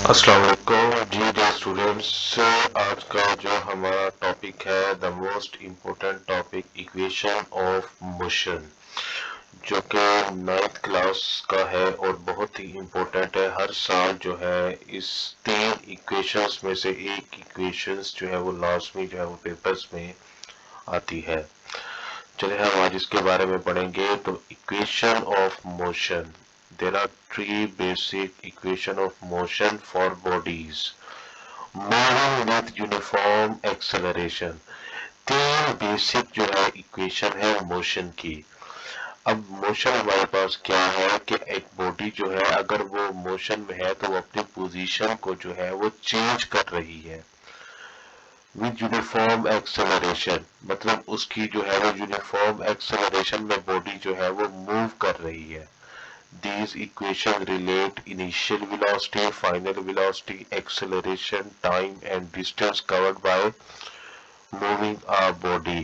अस्सलाम वालेकुम जी dear students. आज का जो हमारा टॉपिक है the most important topic equation of motion, जो कि 9th क्लास का है और बहुत ही इम्पोर्टेंट है। हर साल जो है इस 3 इक्वेशंस में से एक इक्वेशंस जो है वो लाजमी जो है वो पेपर्स में आती है। चलिए हम आज इसके बारे में पढ़ेंगे। तो equation of motion, there are three basic equation of motion for bodies moving with uniform acceleration। तीन बेसिक जो है इक्वेशन है मोशन की। अब मोशन हमारे पास क्या है कि एक बॉडी जो है अगर वो मोशन में है तो वो अपनी पोजीशन को जो है वो चेंज कर रही है विद यूनिफॉर्म एक्सेलरेशन, मतलब उसकी जो है वो यूनिफॉर्म एक्सेलरेशन में बॉडी जो है वो मूव कर रही है। These equations relate initial velocity, final velocity, acceleration, time and distance covered by moving a body।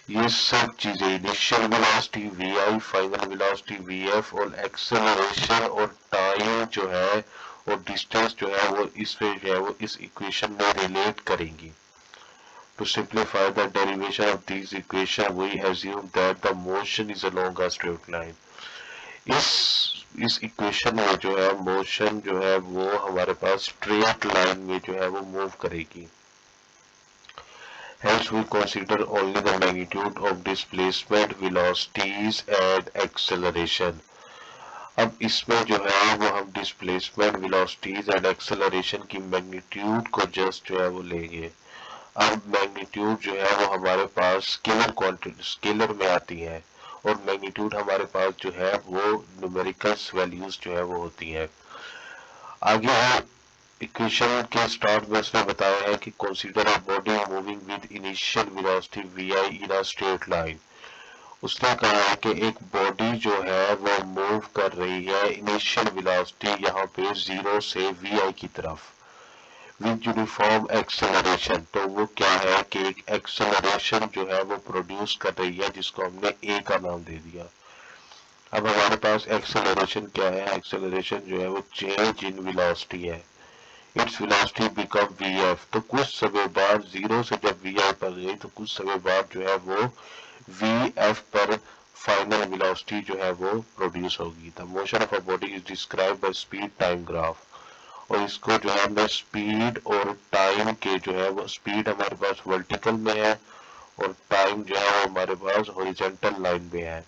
ये सब चीजें initial velocity vi, final velocity vf और एक्सेलरेशन और टाइम जो है और डिस्टेंस जो है वो इसमें जो है वो इस इक्वेशन में रिलेट करेंगी। To simplify the derivation of these equations, we assume that the motion is along a straight line। इस इक्वेशन में जो है मोशन जो है वो हमारे पास स्ट्रेट लाइन में जो है वो मूव करेगी। Hence we consider only the magnitude of displacement, velocities and acceleration। अब इसमें जो है वो हम डिस्प्लेसमेंट, वेलोसिटीज एंड एक्सेलरेशन की मैग्नीट्यूड को जस्ट जो है वो लेंगे। अब मैग्नीट्यूड जो है वो हमारे पास स्केलर क्वांटिटी स्केलर में आती है और मैग्नीट्यूड हमारे पास जो है वो न्यूमेरिकल्स वैल्यूज जो है वो होती हैं। आगे इक्वेशन के स्टार्ट में उसने बताया है कि consider a body moving with initial velocity vi in a straight line. उसने कहा है कि एक बॉडी जो है वो मूव कर रही है इनिशियल वेलोसिटी यहाँ पे 0 से vi की तरफ विद यूनिफॉर्म एक्सेलरेशन। तो वो क्या है कि एक एक्सेलरेशन जो है वो प्रोड्यूस कर रही है जिसको हमने ए का नाम दे दिया। अब हमारे पास एक्सेलरेशन क्या है? एक्सेलरेशन जो है वो चेंज इन वेलोसिटी है। Its velocity become vf। तो कुछ समय बाद 0 से जब vi पर गई तो कुछ समय बाद जो है वो vf पर फाइनल वेलोसिटी जो है वो प्रोड्यूस होगी। The motion of a body is describe by speed time graph. और इसको जो है हमने स्पीड और टाइम के जो है वो स्पीड हमारे पास वर्टिकल में है और टाइम जो है वो हमारे पास हॉरिजॉन्टल लाइन में है।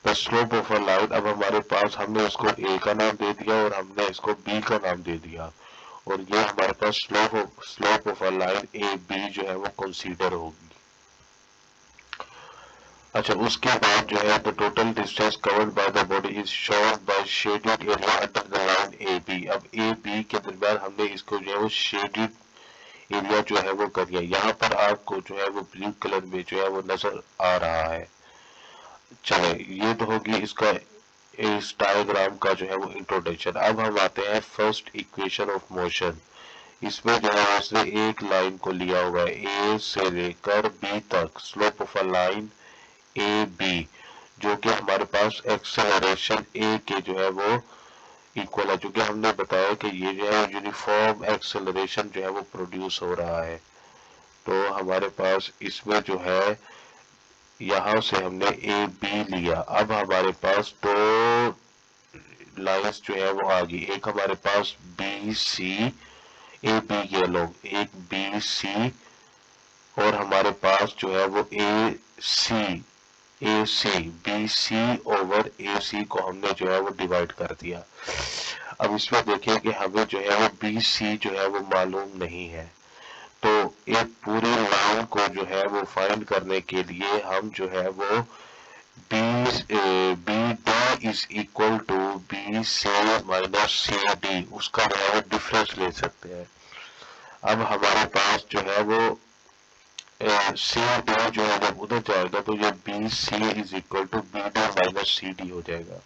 The slope of a line, अब हमारे पास हमने इसको ए का नाम दे दिया और हमने इसको बी का नाम दे दिया और ये हमारे पास slope of a line A B जो है वो कंसीडर होगी। अच्छा, उसके बाद जो है the total distance covered by the body is shown by shaded area under the line A B. अब ए बी के दरमियान हमने इसको जो है वो शेडेड एरिया जो है वो कर दिया। यहाँ पर आपको जो है वो ब्लू कलर में जो है वो नजर आ रहा है। चले, ये तो होगी इसका इस डायग्राम का जो है वो इंट्रोडक्शन। अब हम आते हैं फर्स्ट इक्वेशन ऑफ मोशन। इसमें जो है उसने एक लाइन को लिया हुआ है ए से लेकर बी तक, slope of a line A B, जो कि हमारे पास एक्सेलरेशन ए के जो है वो इक्वल है, जो कि हमने बताया कि ये जो है यूनिफॉर्म एक्सेलरेशन जो है वो प्रोड्यूस हो रहा है। तो हमारे पास इसमें जो है यहां से हमने ए बी लिया। अब हमारे पास दो लाइंस जो है वो आ गई। एक हमारे पास बी सी, ए बी के लोग एक बी सी और हमारे पास जो है वो ए सी बी सी ओवर ए सी को हमने जो है वो डिवाइड कर दिया। अब इसमें देखिए कि हमें जो है वो बी सी जो है वो मालूम नहीं है। तो एक पूरी लाइन को जो है वो फाइंड करने के लिए हम जो है वो B D is equal to B C minus C D, उसका जो है वो डिफरेंस ले सकते हैं। अब हमारे पास जो है वो सी डी जो है जब उधर जाएगा तो ये B C is equal to B D minus C D हो जाएगा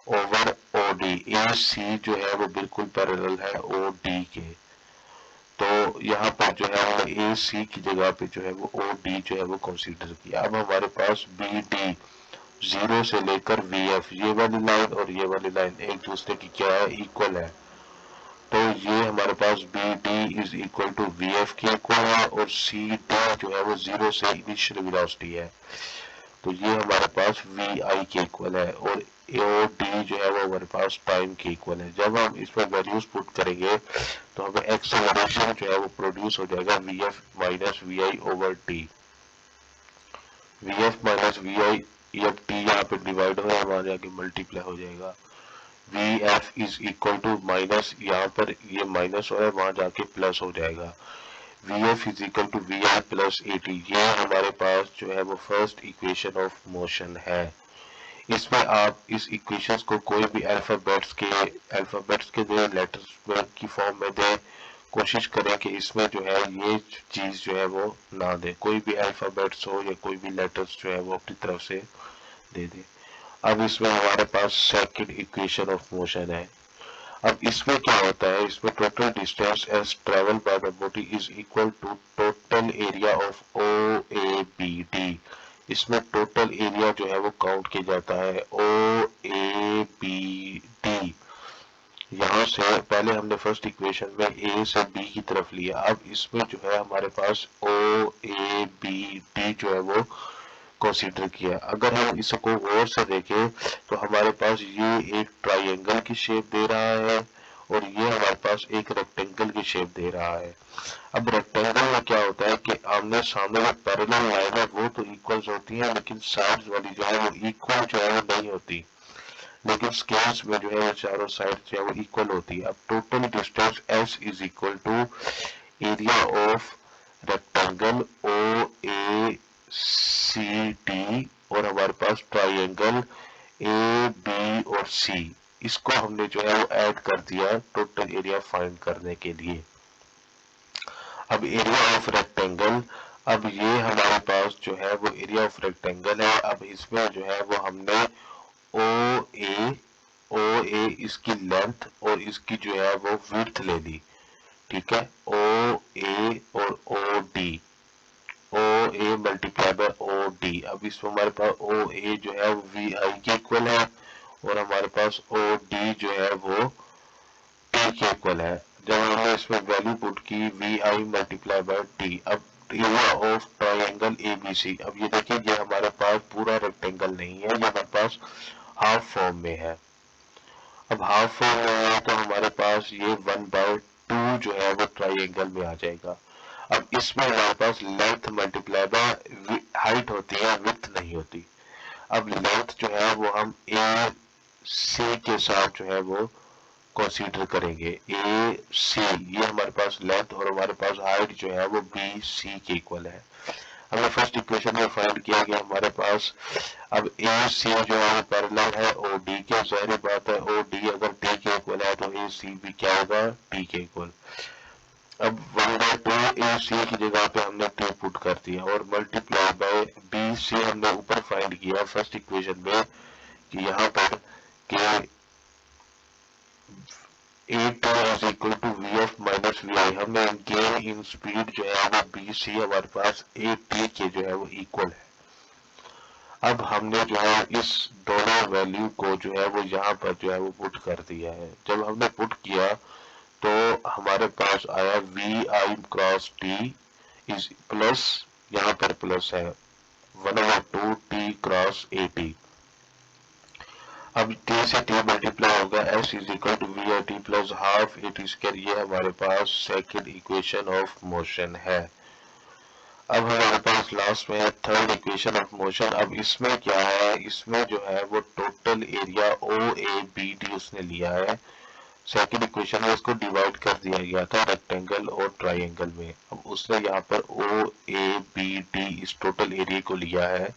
ओवर ओ डी। ए सी जो है वो बिल्कुल पैरेलल है ओ डी के। तो यहाँ पर जो है हमने ए सी की जगह पे जो है वो ओ डी जो है वो कंसीडर किया। अब हमारे पास बी डी 0 से लेकर वी एफ, ये वाली लाइन और ये वाली लाइन एक दूसरे की क्या है? इक्वल है। तो ये हमारे पास B D is equal to we F के इक्वल है और सी डी जो है वो 0 से इनिशियल वेलोसिटी है, तो ये हमारे पास वी आई के इक्वल है और ओ डी जो है वो हमारे पास टाइम के इक्वल है। जब हम इसमें वैल्यूज पुट करेंगे तो हमें एक्सेलरेशन जो है वो प्रोड्यूस हो जाएगा V F minus we I over T. V F minus we I, जब टी यहाँ पे डिवाइड हो वहां जाके मल्टीप्लाई हो जाएगा। V F is equal to minus, यहाँ पर ये माइनस हो रहा है वहां जाके प्लस हो जाएगा। V F is equal to we I plus A T, ये हमारे पास जो है वो फर्स्ट इक्वेशन ऑफ मोशन है। इसमें आप इस इक्वेशंस को कोई भी अल्फाबेट्स के दे, लेटर्स की फॉर्म में दे, कोशिश करें कि इसमें जो है ये चीज जो है वो ना दे, कोई भी अल्फाबेट्स हो या कोई भी लेटर्स जो है वो अपनी तरफ से दे दे। अब इसमें हमारे पास सेकंड इक्वेशन ऑफ मोशन है। अब इसमें क्या होता है, इसमें total distance as travel by the body is equal to total area of O A B D. इसमें टोटल एरिया जो है वो काउंट किया जाता है ओ ए बी डी। यहाँ से पहले हमने फर्स्ट इक्वेशन में ए से बी की तरफ लिया, अब इसमें जो है हमारे पास ओ ए बी डी जो है वो कंसीडर किया। अगर हम इसको गौर से देखें तो हमारे पास ये एक ट्राइंगल की शेप दे रहा है और ये हमारे पास एक रेक्टेंगल की शेप दे रहा है। अब रेक्टेंगल में क्या होता है कि आमने सामने में पैरेलल लाइन है वो तो इक्वल्स होती है, लेकिन साइड्स वाली जो है वो इक्वल जो है वो नहीं होती, लेकिन स्केल्स में जो है चारों साइड जो है वो इक्वल होती है। अब total distance S is equal to area of rectangle O A C D और हमारे पास ट्राइंगल ए बी और सी, इसको हमने जो है वो ऐड कर दिया टोटल एरिया फाइंड करने के लिए। अब एरिया ऑफ रेक्टेंगल, अब ये हमारे पास जो है वो एरिया ऑफ रेक्टेंगल है। अब इसमें जो है वो हमने ओ ए इसकी लेंथ और इसकी जो है वो विड्थ ले ली, ठीक है, ओ ए और O D, O A multiply by O D. अब इसमें हमारे पास ओ ए जो है वो वी आई के इक्वल है और हमारे पास ओ डी जो है वो टी के इक्वल है। जब हमने इसमें वैल्यू पुट की V I multiply by T, अब area of triangle A B C, अब ये देखिए ये हमारे पास पूरा रेक्टेंगल नहीं है, ये हमारे पास हाफ फॉर्म में है। अब हाफ फॉर्म में है तो हमारे पास ये 1/2 जो है वो ट्राइंगल में आ जाएगा। अब इसमें हमारे पास लेंथ मल्टीप्लाई बाय हाइट होती है, विड्थ नहीं होती। अब लेंथ जो है वो हम ए सी के साथ जो है वो कंसीडर करेंगे, ए सी ये हमारे पास लेंथ और हमारे पास हाइट जो है वो बी सी के इक्वल है। हमने फर्स्ट इक्वेशन में फाइंड किया गया हमारे पास, अब ए सी जो है पैरेलल है ओ डी के, जाहिर बात है ओ डी अगर डी के इक्वल है तो ए सी भी क्या होगा, डी के इक्वल। अब 1/2 ए सी की जगह पे हमने टी पुट कर दिया और मल्टीप्लाई बाय बी सी हमने ऊपर फाइंड किया फर्स्ट इक्वेशन में कि यहाँ पर कि A T is equal to V F minus we I, हमने गेन इन स्पीड जो है वो बी सी हमारे पास ए टी के जो है वो इक्वल है। अब हमने जो है इस दोनों वैल्यू को जो है वो यहाँ पर जो है वो पुट कर दिया है। जब हमने पुट किया तो हमारे पास आया V I cross T is plus, यहाँ पर प्लस है 1/2 टी क्रॉस ए टी। अब टी से टी मल्टीप्लाई होगा, S is equal to we I T plus half A T square, ये हमारे पास सेकंड इक्वेशन ऑफ मोशन है। अब हमारे पास लास्ट में है थर्ड इक्वेशन ऑफ मोशन। अब इसमें क्या है, इसमें जो है वो total area O A B D उसने लिया है। सेकंड इक्वेशन में इसको डिवाइड कर दिया गया था रेक्टेंगल और ट्राइंगल में। अब उसने यहाँ पर ओ ए बी डी इस टोटल एरिया को लिया है,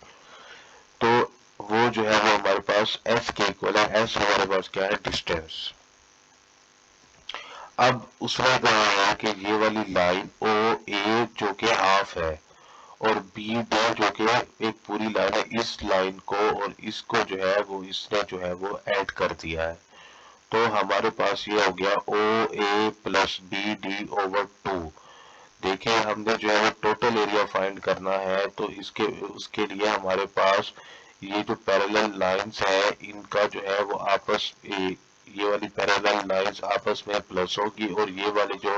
तो वो जो है वो हमारे पास एस के इक्वल है। एस हमारे पास क्या है, डिस्टेंस। अब उसने कहा है कि ये वाली लाइन ओ ए जो कि हाफ है और बी डी जो कि एक पूरी लाइन है, इस लाइन को और इसको जो है वो इसने जो है वो ऐड कर दिया है, तो हमारे पास ये हो गया ओ A plus B D over 2। देखिए हमने जो है वो टोटल एरिया फाइंड करना है, तो इसके उसके लिए हमारे पास ये जो पैरेलल लाइंस है इनका जो है वो आपस ये वाली पैरेलल लाइंस आपस में प्लस होगी और ये वाली जो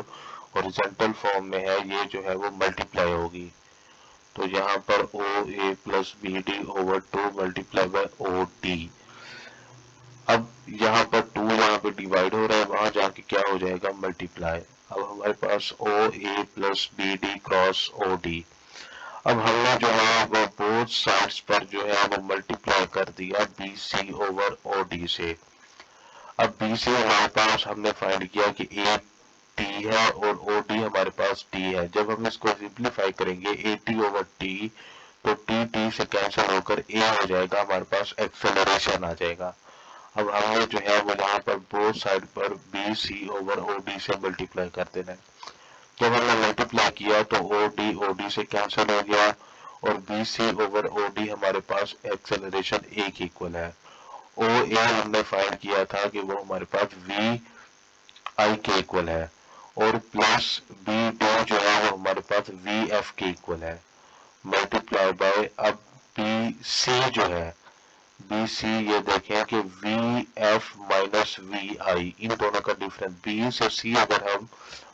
हॉरिजॉन्टल फॉर्म में है ये जो है वो मल्टीप्लाई होगी। तो यहाँ पर O A plus B D over 2 multiply by O D. अब यहाँ पर 2 यहाँ पे डिवाइड हो रहा है, वहां जाके क्या हो जाएगा मल्टीप्लाई। अब हमारे पास O A plus B D cross O D. अब हमने जो है वो बोथ साइड्स पर जो है वो मल्टीप्लाई कर दिया B C over O D से। अब बी सी हमारे पास हमने फाइंड किया कि ए टी है और ओ डी हमारे पास टी है। जब हम इसको सिंप्लीफाई करेंगे ए टी ओवर टी तो टी टी से कैंसिल होकर ए हो जाएगा, हमारे पास एक्सेलरेशन आ जाएगा। अब हमें जो है वो यहाँ पर बोथ साइड पर B C over O D से मल्टीप्लाई कर देना है। जब हमने मल्टीप्लाई किया तो ओ डी से कैंसिल हो गया और B C over O D हमारे पास एक्सेलरेशन ए की इक्वल है। ओ ए हमने फाइंड किया था कि वो हमारे पास वी आई के इक्वल है और प्लस बी डी जो है वो हमारे पास वी एफ के इक्वल है मल्टीप्लाई बाय। अब बी सी जो है बी सी ये देखें कि वी एफ माइनस वी आई, इन दोनों का डिफरेंस बी से सी अगर हम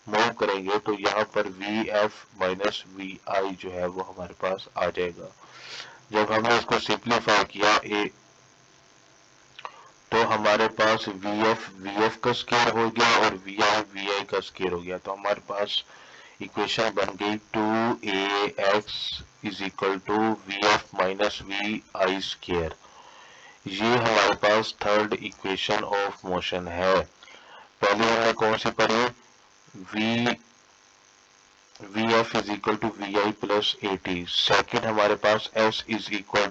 मूव करेंगे तो यहाँ पर वी एफ माइनस वी आई जो है वो हमारे पास आ जाएगा। जब हमने इसको सिंप्लीफाई किया ए तो हमारे पास वी एफ का स्केयर हो गया और वी आई का स्केयर हो गया। तो हमारे पास इक्वेशन बन गई 2ax is equal to V F minus we i square. ये हमारे पास थर्ड इक्वेशन ऑफ मोशन है। पहले हमने कौन सी पढ़ी, v F is equal to we I plus A t. Second हमारे पास s is equal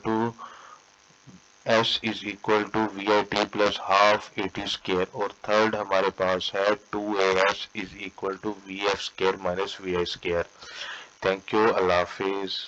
to we I T plus half A t square और थर्ड हमारे पास है 2as is equal to we f square minus we i square. Thank you, Allah Hafiz.